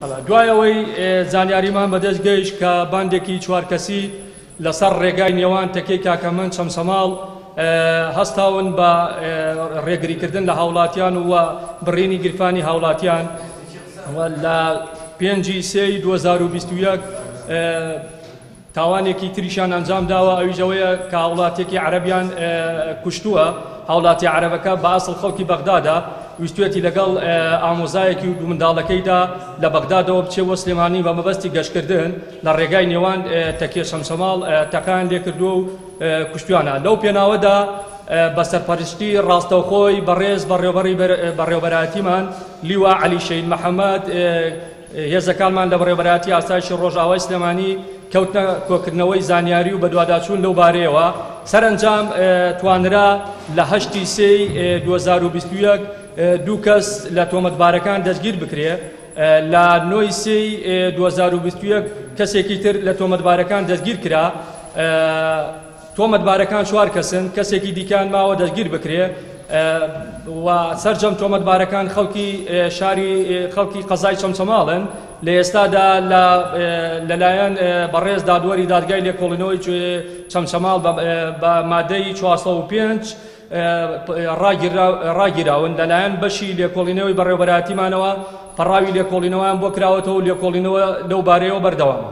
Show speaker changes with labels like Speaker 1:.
Speaker 1: دوایەوەی زانیاریمان بەدەست گەیشت کە باندێکی چوارکەسی لەسەر ڕێگای نێوان تەکەی کاکەمەند چەمسەماڵ هەستاون بە ڕێگریکردن لە هاوڵاتیان و بڕینی گیرفانی هاوڵاتیان لە 5/3/2021 تاوانێکی تریشان ئەنجام داوە، ئەویژەوەیە کە هاوڵاتێکی عەرەبیان کوشتووە. هاوڵاتی عەرەبەکە بە ئاسڵ خەڵکی بەغدادا ویستوێتی لەگەڵ ئامۆزایەکی و دوو منداڵەکەیدا لە بەغدادەوە بچێ بۆ سلێمانی بە مەبەستی گەشتکردن لە ڕێگای نێوان تەکێ چەمسەماڵ تەکان لێکردووە و کوشتیانە. لەو پێناوەدا بە سەرپەرشتی ڕاستەوخۆی بەڕێز بەڕێوەبەرایەتیمان لیوا عەلی شەید محەممەد هێزەکانمان لە بەڕێوەبەرایەتی ئاسایشی ڕۆژئاوای سلێمانی کەوتنە کۆکردنەوەی زانیاری و بەدواداچوون لەو بارەیەوە. سەرنجام توانرا لە 8/3/2021 دوو کەس لە تۆمەتبارەکان دەستگیر بکرێ. لە 9/3/2021 کەسێکی تر لە تۆمەتبارەکان دەستگیر کرا. تۆمەتبارەکان 4 کەسن، کەسێکی دیکان ماوە دەستگیر بکرێ و سەرجەم تۆمەتبارەکان خەڵکی شاری خەڵکی قەزای چەمسەماڵن. لە ئێستادا لەلایەن بەڕێز دادوەری دادگای لێکۆڵینەوەی چەمسەماڵ بە مادەی 405 ڕاگیراون. لەلایەن بەشی لێکۆڵینەوەی بەڕێوەبەرایەتیمانەوە پەڕاوی لێکۆڵینەوەیان بۆ کراوەتەوە و لێکۆڵینەوە لەو بارەیەوە بەردەوامە.